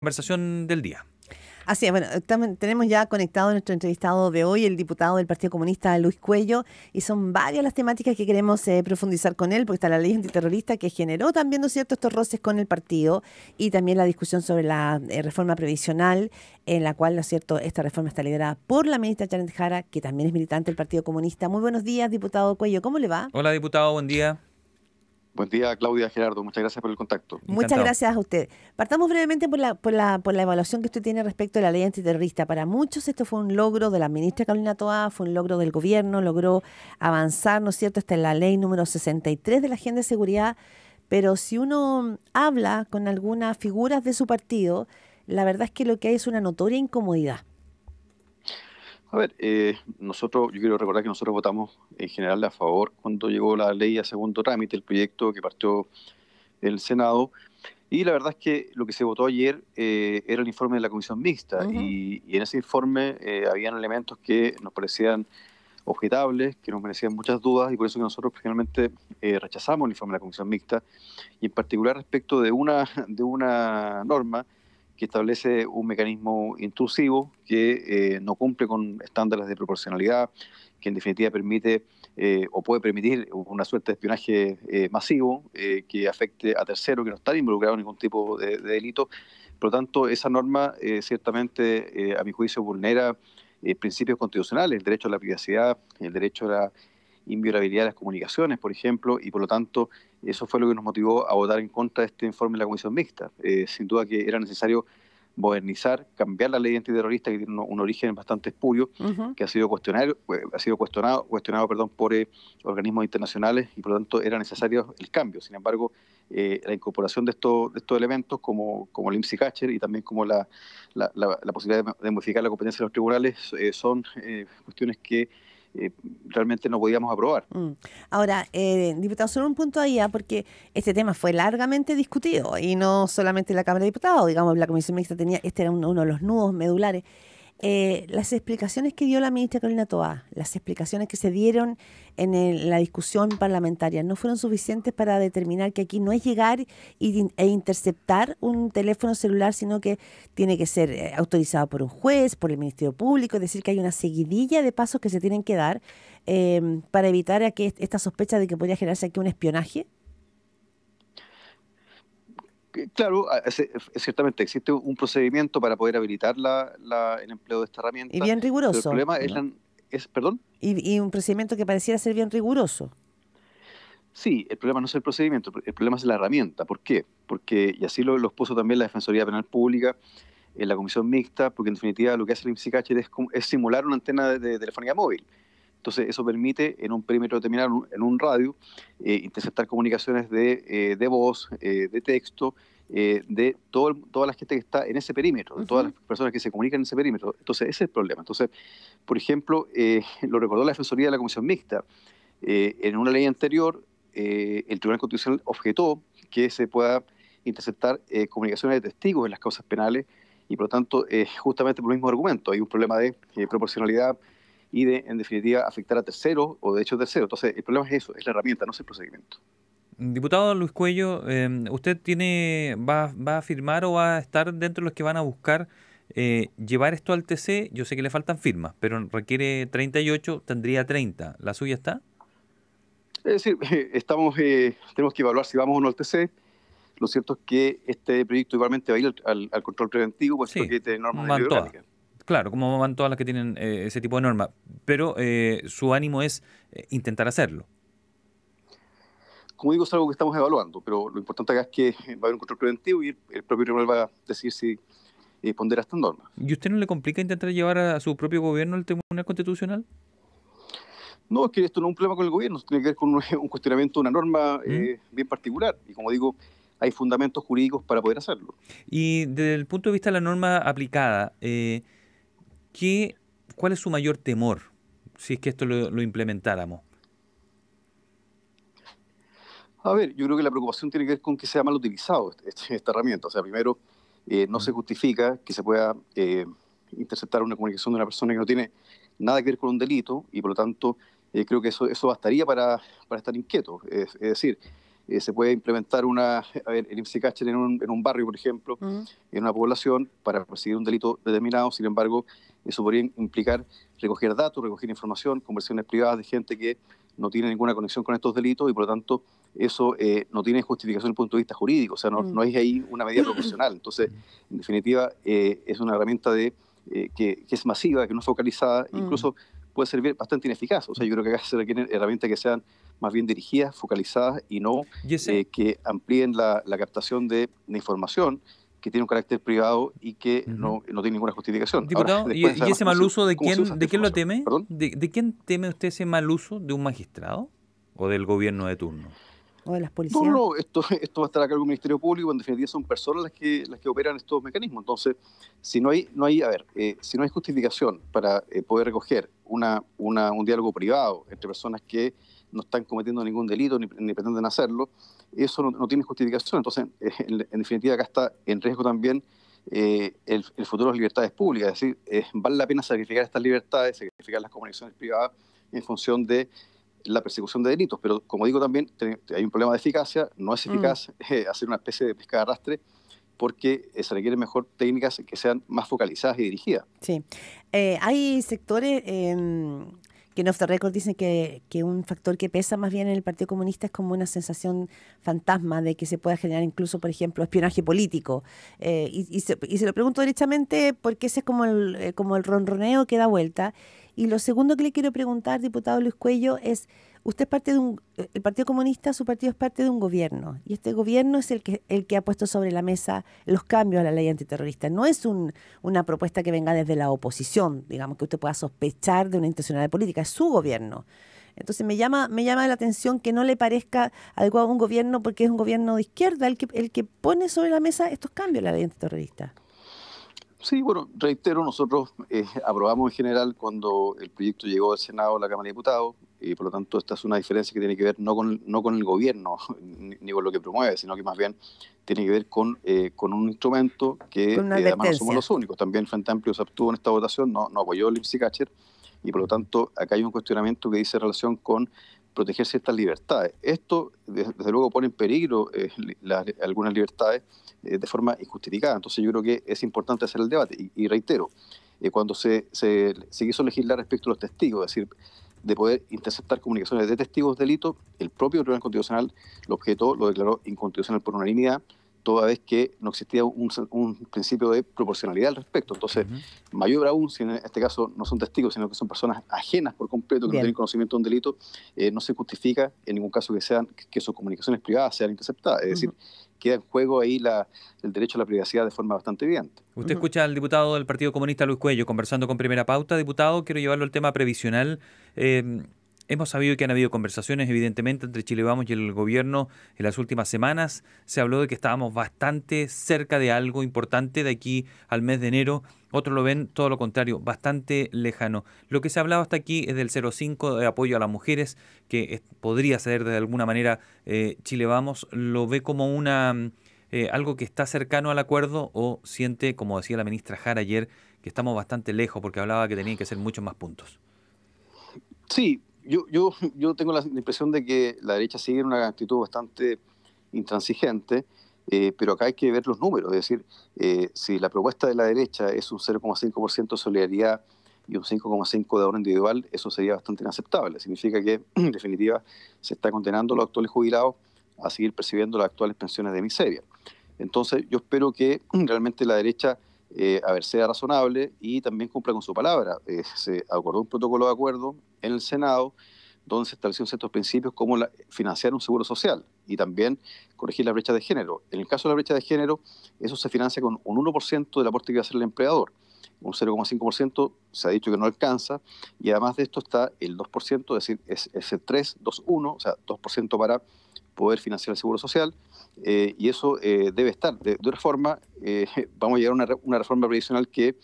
Conversación del día. Así es, bueno, tenemos ya conectado a nuestro entrevistado de hoy, el diputado del Partido Comunista, Luis Cuello, y son varias las temáticas que queremos profundizar con él, porque está la ley antiterrorista que generó también, ¿no es cierto?, estos roces con el partido, y también la discusión sobre la reforma previsional, en la cual, ¿no es cierto?, esta reforma está liderada por la ministra Janet Jara, que también es militante del Partido Comunista. Muy buenos días, diputado Cuello, ¿cómo le va? Hola, diputado, buen día. Buen día, Claudia, Gerardo. Muchas gracias por el contacto. Muchas Encantado. gracias a usted. Partamos brevemente por la evaluación que usted tiene respecto de la ley antiterrorista. Para muchos esto fue un logro de la ministra Carolina Toá, fue un logro del gobierno, logró avanzar, ¿no es cierto?, hasta en la ley número 63 de la Agenda de Seguridad, pero si uno habla con algunas figuras de su partido, la verdad es que lo que hay es una notoria incomodidad. A ver, yo quiero recordar que nosotros votamos en general a favor cuando llegó la ley a segundo trámite, el proyecto que partió del Senado, y la verdad es que lo que se votó ayer era el informe de la Comisión Mixta, Ujú. y en ese informe habían elementos que nos parecían objetables, que nos merecían muchas dudas, y por eso que nosotros finalmente rechazamos el informe de la Comisión Mixta, y en particular respecto de una norma que establece un mecanismo intrusivo que no cumple con estándares de proporcionalidad, que en definitiva permite o puede permitir una suerte de espionaje masivo que afecte a terceros que no están involucrados en ningún tipo de delito. Por lo tanto, esa norma ciertamente, a mi juicio, vulnera principios constitucionales, el derecho a la privacidad, el derecho a la inviolabilidad de las comunicaciones, por ejemplo, y por lo tanto eso fue lo que nos motivó a votar en contra de este informe de la Comisión Mixta. Sin duda que era necesario modernizar, cambiar la ley antiterrorista, que tiene un origen bastante espurio, Ujú. que ha sido cuestionado por organismos internacionales, y por lo tanto era necesario el cambio. Sin embargo, la incorporación de estos elementos como el IMSI-Catcher y también como la posibilidad de modificar la competencia de los tribunales son cuestiones que realmente no podíamos aprobar. Mm. Ahora, diputado, solo un punto ahí, porque este tema fue largamente discutido y no solamente en la Cámara de Diputados, digamos, la Comisión Mixta tenía, este era uno de los nudos medulares. Las explicaciones que dio la ministra Carolina Toá, las explicaciones que se dieron en la discusión parlamentaria, no fueron suficientes para determinar que aquí no es llegar e interceptar un teléfono celular, sino que tiene que ser autorizado por un juez, por el Ministerio Público, es decir, que hay una seguidilla de pasos que se tienen que dar para evitar a que esta sospecha de que podría generarse aquí un espionaje. Claro, ciertamente existe un procedimiento para poder habilitar el empleo de esta Y herramienta, bien pero el riguroso, problema ¿no? ¿perdón? Y un procedimiento que pareciera ser bien riguroso. Sí, el problema no es el procedimiento, el problema es la herramienta. ¿Por qué? Porque, y así lo expuso también la Defensoría Penal Pública en la Comisión Mixta, porque en definitiva lo que hace el IMSI-Catcher es simular una antena de telefonía móvil. Entonces, eso permite, en un perímetro determinado, en un radio, interceptar comunicaciones de voz, de texto, toda la gente que está en ese perímetro, de todas las Ujú. personas que se comunican en ese perímetro. Entonces, ese es el problema. Entonces, por ejemplo, lo recordó la Defensoría de la Comisión Mixta. En una ley anterior, el Tribunal Constitucional objetó que se pueda interceptar comunicaciones de testigos en las causas penales, y por lo tanto, justamente por el mismo argumento, hay un problema de proporcionalidad y de, en definitiva, afectar a terceros o de hecho terceros. Entonces, el problema es eso, es la herramienta, no es el procedimiento. Diputado Luis Cuello, ¿usted va a firmar o va a estar dentro de los que van a buscar llevar esto al TC? Yo sé que le faltan firmas, pero requiere 38, tendría 30. ¿La suya está? Es decir, tenemos que evaluar si vamos o no al TC. Lo cierto es que este proyecto igualmente va a ir al control preventivo, puesto Sí, que tiene normas de van todas. bioética. Claro, como van todas las que tienen ese tipo de normas. Pero su ánimo es intentar hacerlo. Como digo, es algo que estamos evaluando, pero lo importante acá es que va a haber un control preventivo, y el propio tribunal va a decidir si pondera estas normas. ¿Y usted no le complica intentar llevar a su propio gobierno al Tribunal Constitucional? No, es que esto no es un problema con el gobierno, tiene que ver con un cuestionamiento de una norma ¿Mm? bien particular, y como digo, hay fundamentos jurídicos para poder hacerlo. Y desde el punto de vista de la norma aplicada, ¿qué, cuál es su mayor temor si es que esto lo implementáramos? A ver, yo creo que la preocupación tiene que ver con que sea mal utilizado esta herramienta. O sea, primero, no se ¿Mm? justifica que se pueda interceptar una comunicación de una persona que no tiene nada que ver con un delito, y por lo tanto creo que eso bastaría para estar inquieto. Es decir, se puede implementar el IMSS-Catcher en un barrio, por ejemplo, en una población, para perseguir un delito determinado. Sin embargo, eso podría implicar recoger datos, recoger información, conversaciones privadas de gente que no tiene ninguna conexión con estos delitos y, por lo tanto, eso no tiene justificación desde el punto de vista jurídico. O sea, no hay ahí una medida proporcional. Entonces, en definitiva, es una herramienta que es masiva, que no es focalizada, incluso puede ser bastante ineficaz. O sea, yo creo que acá se requieren herramientas que sean más bien dirigidas, focalizadas y no que amplíen la captación de información que tiene un carácter privado y que no tiene ninguna justificación. Diputado, Ahora, ¿y ese mal uso de quién lo teme? ¿Perdón? ¿De quién teme usted ese mal uso? ¿De un magistrado o del gobierno de turno? ¿O de las policías? No, esto va a estar a cargo del Ministerio Público. En definitiva son personas las que operan estos mecanismos. Entonces, si no hay justificación para poder recoger un diálogo privado entre personas que no están cometiendo ningún delito ni pretenden hacerlo, eso no tiene justificación. Entonces, en definitiva, acá está en riesgo también el futuro de las libertades públicas. Es decir, vale la pena sacrificar estas libertades, sacrificar las comunicaciones privadas en función de la persecución de delitos, pero como digo también, hay un problema de eficacia. No es eficaz hacer una especie de pesca de arrastre, porque se requieren mejor técnicas que sean más focalizadas y dirigidas. Sí. Hay sectores que en Off the Record dicen que un factor que pesa más bien en el Partido Comunista es como una sensación fantasma de que se pueda generar incluso, por ejemplo, espionaje político. Y se lo pregunto derechamente porque ese es como el ronroneo que da vuelta. Y lo segundo que le quiero preguntar, diputado Luis Cuello, es, usted es parte de el Partido Comunista, su partido es parte de un gobierno, y este gobierno es el que ha puesto sobre la mesa los cambios a la ley antiterrorista. No es una propuesta que venga desde la oposición, digamos, que usted pueda sospechar de una intencionalidad política, es su gobierno. Entonces me llama la atención que no le parezca adecuado a un gobierno, porque es un gobierno de izquierda el que pone sobre la mesa estos cambios a la ley antiterrorista. Sí, bueno, reitero, nosotros aprobamos en general cuando el proyecto llegó al Senado a la Cámara de Diputados, y por lo tanto esta es una diferencia que tiene que ver no con el gobierno ni con lo que promueve, sino que más bien tiene que ver con un instrumento que además no somos los únicos. También Frente Amplio se abstuvo en esta votación, no apoyó el IMSS-Catcher, y por lo tanto acá hay un cuestionamiento que dice relación con proteger ciertas libertades. Esto, desde luego, pone en peligro algunas libertades de forma injustificada. Entonces yo creo que es importante hacer el debate. Y reitero, cuando se quiso legislar respecto a los testigos, es decir, de poder interceptar comunicaciones de testigos de delitos, el propio Tribunal Constitucional lo declaró inconstitucional por unanimidad, toda vez que no existía un principio de proporcionalidad al respecto. Entonces, mayor aún, si en este caso no son testigos, sino que son personas ajenas por completo, que no tienen conocimiento de un delito, no se justifica en ningún caso que sus comunicaciones privadas sean interceptadas. Es decir, queda en juego ahí el derecho a la privacidad de forma bastante evidente. Usted escucha al diputado del Partido Comunista, Luis Cuello, conversando con Primera Pauta. Diputado, quiero llevarlo al tema previsional. Hemos sabido que han habido conversaciones, evidentemente, entre Chile Vamos y el gobierno en las últimas semanas. Se habló de que estábamos bastante cerca de algo importante de aquí al mes de enero. Otros lo ven todo lo contrario, bastante lejano. Lo que se ha hablado hasta aquí es del 0,5 de apoyo a las mujeres, que podría ser de alguna manera Chile Vamos. ¿Lo ve como algo que está cercano al acuerdo o siente, como decía la ministra Jara ayer, que estamos bastante lejos porque hablaba que tenían que ser muchos más puntos? Sí. Yo tengo la impresión de que la derecha sigue en una actitud bastante intransigente, pero acá hay que ver los números. Es decir, si la propuesta de la derecha es un 0,5% de solidaridad y un 5,5% de ahorro individual, eso sería bastante inaceptable. Significa que, en definitiva, se está condenando a los actuales jubilados a seguir percibiendo las actuales pensiones de miseria. Entonces, yo espero que realmente la derecha sea razonable y también cumpla con su palabra. Se acordó un protocolo de acuerdo en el Senado donde se establecieron ciertos principios como financiar un seguro social y también corregir la brecha de género. En el caso de la brecha de género, eso se financia con un 1% del aporte que va a hacer el empleador. Un 0,5% se ha dicho que no alcanza, y además de esto está el 2%, es decir, es el 3-2-1, o sea, 2% para poder financiar el seguro social, y eso debe estar. De otra forma, vamos a llegar a una reforma previsional que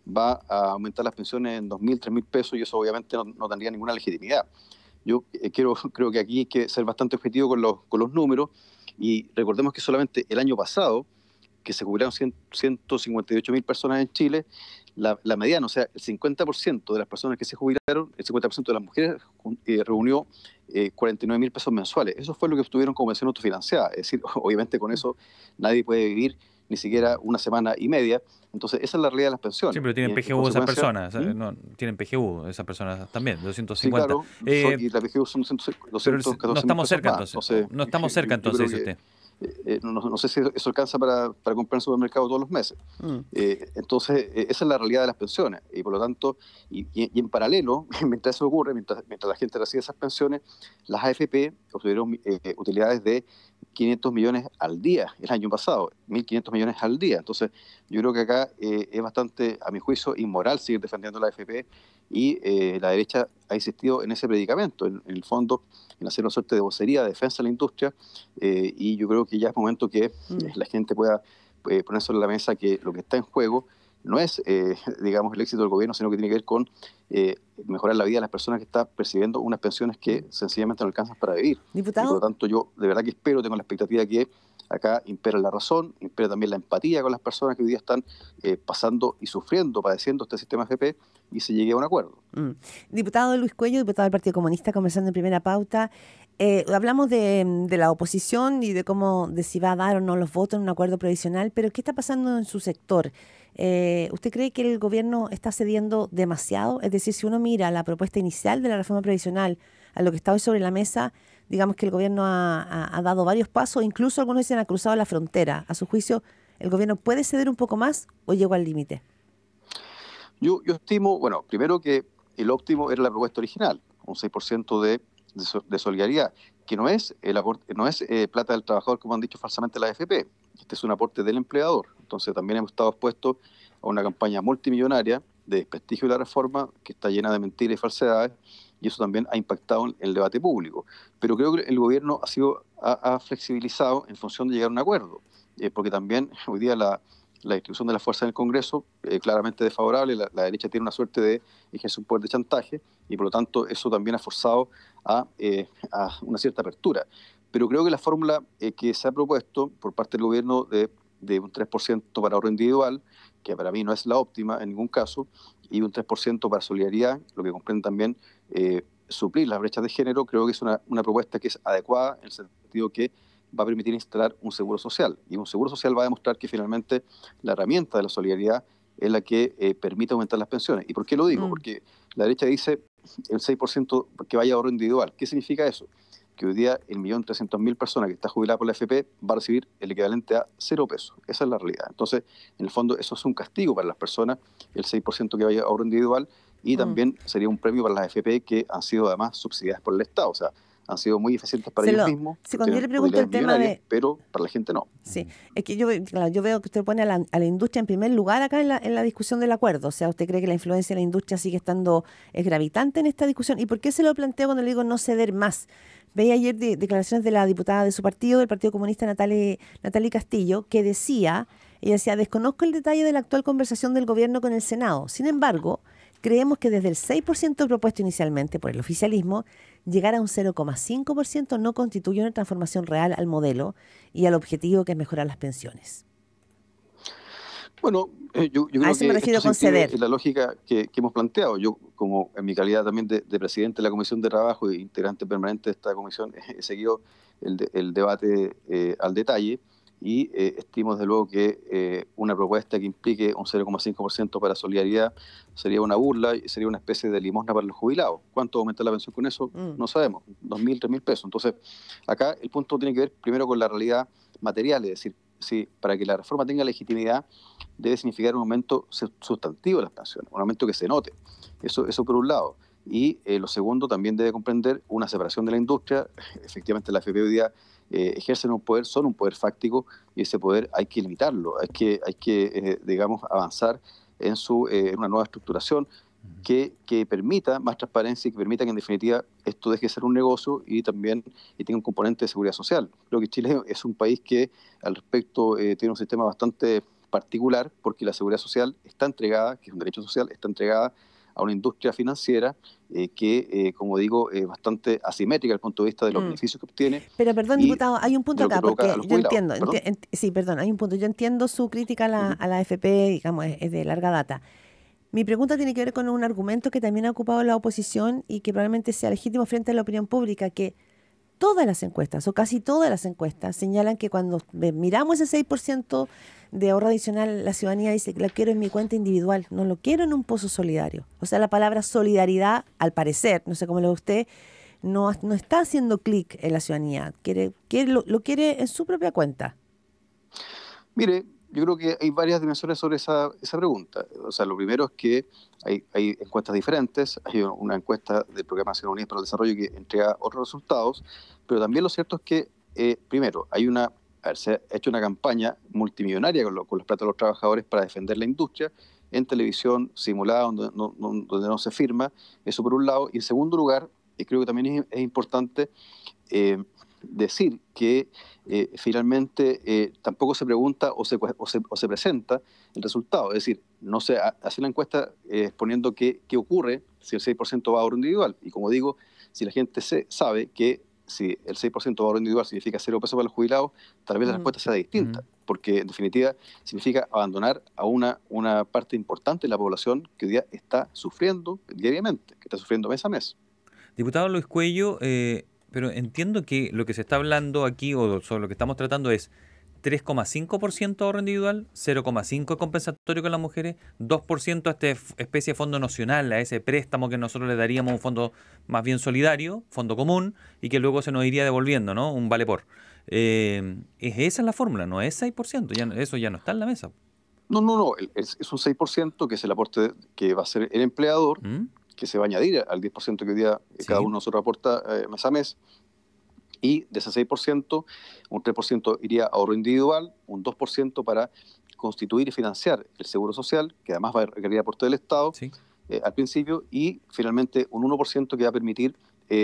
va a aumentar las pensiones en 2.000, 3.000 pesos, y eso obviamente no tendría ninguna legitimidad. Yo creo que aquí hay que ser bastante objetivo con los números, y recordemos que solamente el año pasado que se jubilaron 158.000 personas en Chile, la mediana, o sea, el 50% de las personas que se jubilaron, el 50% de las mujeres reunió 49.000 pesos mensuales. Eso fue lo que obtuvieron como pensión autofinanciada. Es decir, obviamente con eso nadie puede vivir ni siquiera una semana y media. Entonces, esa es la realidad de las pensiones. Sí, pero tienen PGU esas personas, no, tienen PGU esas personas también, 250. Sí, claro, y la PGU son 214.000 no estamos cerca más. entonces, no estamos cerca entonces, dice usted. No sé si eso alcanza para comprar en el supermercado todos los meses. Entonces, esa es la realidad de las pensiones. Y por lo tanto, y en paralelo, mientras eso ocurre, mientras la gente recibe esas pensiones, las AFP obtuvieron utilidades de 500 millones al día el año pasado, 1.500 millones al día. Entonces, yo creo que acá es bastante, a mi juicio, inmoral seguir defendiendo la AFP y la derecha ha insistido en ese predicamento, en el fondo, en hacer una suerte de vocería de defensa de la industria, y yo creo que ya es momento que la gente pueda poner sobre la mesa que lo que está en juego no es, digamos, el éxito del gobierno, sino que tiene que ver con mejorar la vida de las personas que están percibiendo unas pensiones que sencillamente no alcanzan para vivir. Diputado. Y por lo tanto yo de verdad que espero, tengo la expectativa que acá impera la razón, impera también la empatía con las personas que hoy día están pasando y sufriendo, padeciendo este sistema FP, y se llegue a un acuerdo. Diputado Luis Cuello, diputado del Partido Comunista, conversando en Primera Pauta. Hablamos de la oposición y de si va a dar o no los votos en un acuerdo provisional, pero ¿qué está pasando en su sector? ¿Usted cree que el gobierno está cediendo demasiado? Es decir, si uno mira la propuesta inicial de la reforma previsional a lo que está hoy sobre la mesa, digamos que el gobierno ha dado varios pasos, incluso algunos dicen ha cruzado la frontera. A su juicio, ¿el gobierno puede ceder un poco más o llegó al límite? Yo estimo, bueno, primero que el óptimo era la propuesta original, un 6% de solidaridad, que no es el aporte, no es plata del trabajador, como han dicho falsamente la AFP. Este es un aporte del empleador. Entonces también hemos estado expuestos a una campaña multimillonaria de desprestigio de la reforma, que está llena de mentiras y falsedades, y eso también ha impactado en el debate público. Pero creo que el gobierno ha flexibilizado en función de llegar a un acuerdo, porque también hoy día la distribución de las fuerzas en el Congreso claramente desfavorable, la derecha tiene una suerte de ejercer un poder de chantaje, y por lo tanto eso también ha forzado a una cierta apertura. Pero creo que la fórmula que se ha propuesto por parte del gobierno de un 3% para ahorro individual, que para mí no es la óptima en ningún caso, y un 3% para solidaridad, lo que comprende también suplir las brechas de género, creo que es una propuesta que es adecuada en el sentido que va a permitir instalar un seguro social. Y un seguro social va a demostrar que finalmente la herramienta de la solidaridad es la que permite aumentar las pensiones. ¿Y por qué lo digo? Porque la derecha dice el 6% que vaya a ahorro individual. ¿Qué significa eso? Que hoy día el 1.300.000 personas que está jubilada por la AFP va a recibir el equivalente a 0 pesos. Esa es la realidad. Entonces, en el fondo, eso es un castigo para las personas, el 6% que vaya a ahorro individual, y también sería un premio para las AFP que han sido además subsidiadas por el Estado. O sea, han sido muy eficientes para ellos mismos. Sí, cuando yo le pregunto el tema pero para la gente no. Sí, es que yo veo que usted pone a la industria en primer lugar acá en la discusión del acuerdo. O sea, ¿usted cree que la influencia de la industria sigue estando gravitante en esta discusión? ¿Y por qué se lo planteo cuando le digo no ceder más? Veía ayer declaraciones de la diputada de su partido, del Partido Comunista, Natalie Castillo, que ella decía, desconozco el detalle de la actual conversación del gobierno con el Senado. Sin embargo, creemos que desde el 6% propuesto inicialmente por el oficialismo, llegar a un 0,5% no constituye una transformación real al modelo y al objetivo que es mejorar las pensiones. Bueno, yo creo me refiero con ceder. Es la lógica que hemos planteado. Yo, como en mi calidad también de presidente de la Comisión de Trabajo e integrante permanente de esta comisión, he seguido el debate al detalle, y estimo desde luego que una propuesta que implique un 0,5% para solidaridad sería una burla y sería una especie de limosna para los jubilados. ¿Cuánto aumenta la pensión con eso? No sabemos, 2.000, 3.000 pesos. Entonces, acá el punto tiene que ver primero con la realidad material, es decir, si para que la reforma tenga legitimidad debe significar un aumento sustantivo de las pensiones, un aumento que se note. Eso por un lado. Y lo segundo también debe comprender una separación de la industria. Efectivamente, la AFP hoy día ejercen un poder, son un poder fáctico, y ese poder hay que limitarlo, hay que digamos, avanzar en una nueva estructuración que permita más transparencia y que permita que en definitiva esto deje de ser un negocio y también tenga un componente de seguridad social. Creo que Chile es un país que al respecto tiene un sistema bastante particular, porque la seguridad social está entregada, que es un derecho social, está entregada a una industria financiera que, como digo, es bastante asimétrica desde el punto de vista de los beneficios que obtiene. Pero perdón, y diputado, hay un punto de lo que acá, provoca porque a los yo jubilados. entiendo, ¿Perdón? sí, perdón, hay un punto. Yo entiendo su crítica a la AFP, digamos, es de larga data. Mi pregunta tiene que ver con un argumento que también ha ocupado la oposición y que probablemente sea legítimo frente a la opinión pública, que todas las encuestas, o casi todas las encuestas, señalan que cuando miramos ese 6% de ahorro adicional, la ciudadanía dice que lo quiero en mi cuenta individual, no lo quiero en un pozo solidario. O sea, la palabra solidaridad, al parecer, no sé cómo lo ve usted, no está haciendo clic en la ciudadanía, lo quiere en su propia cuenta. Mire, yo creo que hay varias dimensiones sobre esa pregunta. O sea, lo primero es que hay encuestas diferentes. Hay una encuesta del Programa Naciones Unidas para el Desarrollo que entrega otros resultados, pero también lo cierto es que, primero, se ha hecho una campaña multimillonaria con los plata de los trabajadores para defender la industria en televisión simulada, donde no se firma. Eso por un lado. Y en segundo lugar, y creo que también es importante decir que finalmente tampoco se pregunta o se presenta el resultado. Es decir, no se hace la encuesta exponiendo qué ocurre si el 6% va a ahorro individual. Y como digo, si la gente sabe que si el 6% de ahorro individual significa 0 pesos para los jubilados, tal vez la respuesta sea distinta, porque en definitiva significa abandonar a una parte importante de la población que hoy día está sufriendo diariamente, que está sufriendo mes a mes. Diputado Luis Cuello, pero entiendo que lo que se está hablando aquí, o sobre lo que estamos tratando, es 3,5% ahorro individual, 0,5% compensatorio con las mujeres, 2% a esta especie de fondo nocional, a ese préstamo que nosotros le daríamos a un fondo más bien solidario, fondo común, y que luego se nos iría devolviendo, ¿no? Un vale por. Esa es la fórmula, no es 6%, eso ya no está en la mesa. No, es un 6% que es el aporte que va a hacer el empleador, que se va a añadir al 10% que hoy día cada uno de nosotros aporta mes a mes. Y de ese 6%, un 3% iría a ahorro individual, un 2% para constituir y financiar el seguro social, que además va a requerir aporte del Estado al principio, y finalmente un 1% que va a permitir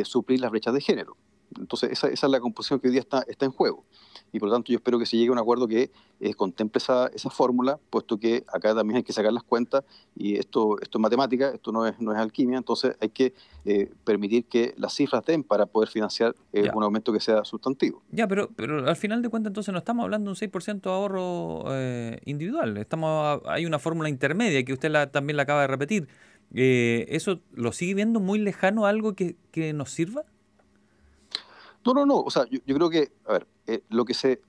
suplir las brechas de género. Entonces esa es la composición que hoy día está en juego. Y por lo tanto yo espero que se llegue a un acuerdo que contemple esa fórmula, puesto que acá también hay que sacar las cuentas, y esto es matemática, esto no es alquimia, entonces hay que permitir que las cifras den para poder financiar un aumento que sea sustantivo. Ya, pero al final de cuentas entonces no estamos hablando de un 6% de ahorro individual, hay una fórmula intermedia que usted también la acaba de repetir. ¿Eso lo sigue viendo muy lejano a algo que nos sirva? No. O sea, yo creo que, a ver, lo que se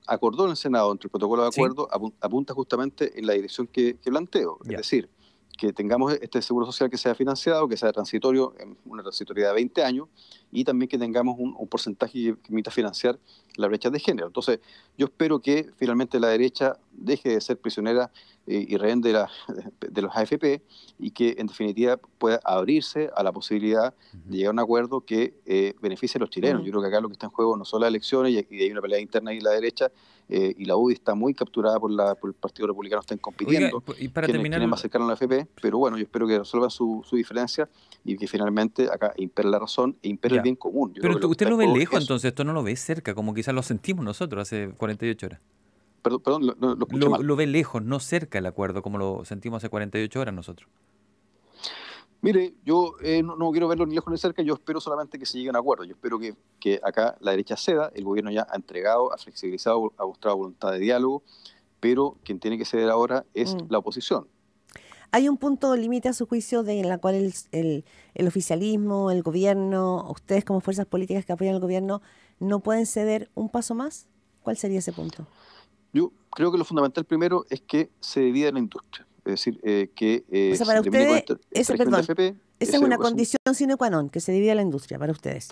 acordó en el Senado entre el protocolo de acuerdo apunta justamente en la dirección que planteo. Es decir, que tengamos este seguro social que sea financiado, que sea transitorio, en una transitoriedad de 20 años, y también que tengamos un porcentaje que permita financiar las brechas de género. Entonces, yo espero que finalmente la derecha deje de ser prisionera y rehén de los AFP, y que en definitiva pueda abrirse a la posibilidad de llegar a un acuerdo que beneficie a los chilenos. Yo creo que acá lo que está en juego no son las elecciones, y hay una pelea interna ahí en la derecha, y la UDI está muy capturada por el Partido Republicano, están compitiendo. Oiga, y para terminar, más cercano a la AFP, pero bueno, yo espero que resuelvan su diferencia y que finalmente acá impere la razón e impere el bien común. Pero usted lo ve lejos, entonces esto no lo ve cerca, como quizás lo sentimos nosotros hace 48 horas. Perdón, lo escuché mal. Lo ve lejos, no cerca el acuerdo, como lo sentimos hace 48 horas nosotros. Mire, yo no quiero verlo ni lejos ni cerca, yo espero solamente que se llegue a un acuerdo. Yo espero que acá la derecha ceda, el gobierno ya ha entregado, ha flexibilizado, ha mostrado voluntad de diálogo, pero quien tiene que ceder ahora es la oposición. ¿Hay un punto límite a su juicio en la cual el oficialismo, el gobierno, ustedes como fuerzas políticas que apoyan al gobierno, no pueden ceder un paso más? ¿Cuál sería ese punto? Yo creo que lo fundamental primero es que se divida la industria. Es decir, que o sea, para ustedes, esa es una condición sine qua non, que se divida la industria para ustedes.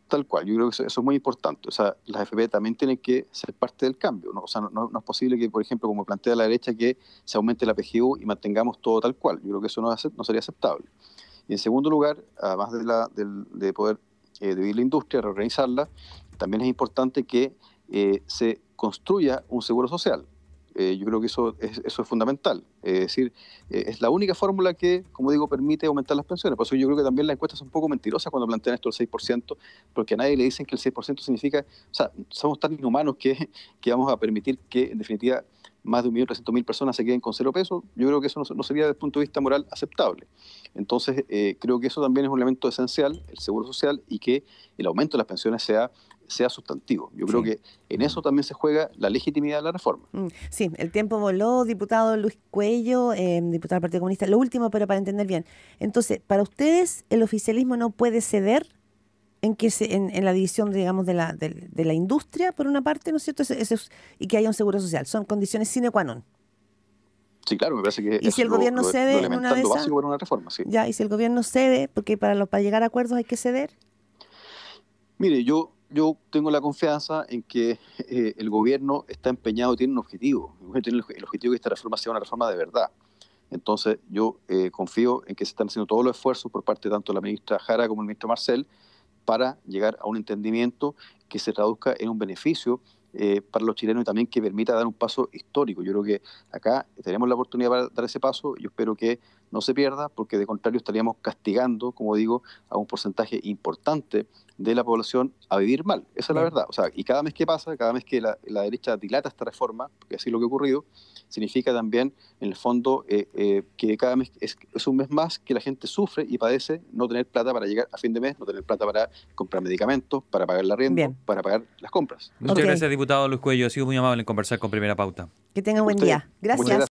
Tal cual, yo creo que eso es muy importante. O sea, las AFP también tienen que ser parte del cambio, ¿no? O sea, no es posible que, por ejemplo, como plantea la derecha, que se aumente la PGU y mantengamos todo tal cual. Yo creo que eso no sería aceptable. Y en segundo lugar, además de poder dividir la industria, reorganizarla, también es importante que se construya un seguro social. Yo creo que eso es fundamental. Es decir, es la única fórmula que, como digo, permite aumentar las pensiones. Por eso yo creo que también las encuestas son un poco mentirosas cuando plantean esto del 6%, porque a nadie le dicen que el 6% significa, o sea, somos tan inhumanos que vamos a permitir que, en definitiva, más de 1.300.000 personas se queden con 0 pesos. Yo creo que eso no sería desde el punto de vista moral aceptable. Entonces, creo que eso también es un elemento esencial, el seguro social, y que el aumento de las pensiones sea sustantivo. Yo creo que en eso también se juega la legitimidad de la reforma. Sí, el tiempo voló, diputado Luis Cuello, diputado del Partido Comunista. Lo último, pero para entender bien. Entonces, para ustedes, el oficialismo no puede ceder en la división, digamos, de la industria, por una parte, ¿no es cierto? Y que haya un seguro social. Son condiciones sine qua non. Sí, claro, me parece que ¿Y si el gobierno cede en una de esas? básico para una reforma, sí. Ya, y si el gobierno cede, porque para llegar a acuerdos hay que ceder. Mire, yo tengo la confianza en que el gobierno está empeñado, tiene un objetivo. Tiene el objetivo de que esta reforma sea una reforma de verdad. Entonces, yo confío en que se están haciendo todos los esfuerzos por parte tanto de la ministra Jara como el ministro Marcel para llegar a un entendimiento que se traduzca en un beneficio para los chilenos y también que permita dar un paso histórico. Yo creo que acá tenemos la oportunidad para dar ese paso. Yo espero que no se pierda, porque de contrario estaríamos castigando, como digo, a un porcentaje importante de la población a vivir mal. Esa es la verdad. O sea, y cada mes que pasa, cada mes que la derecha dilata esta reforma, porque así es lo que ha ocurrido, significa también, en el fondo, que cada mes es un mes más que la gente sufre y padece no tener plata para llegar a fin de mes, no tener plata para comprar medicamentos, para pagar la arriendo, para pagar las compras. Muchas gracias, diputado Luis Cuello. Ha sido muy amable en conversar con Primera Pauta. Que tenga un buen día. Gracias.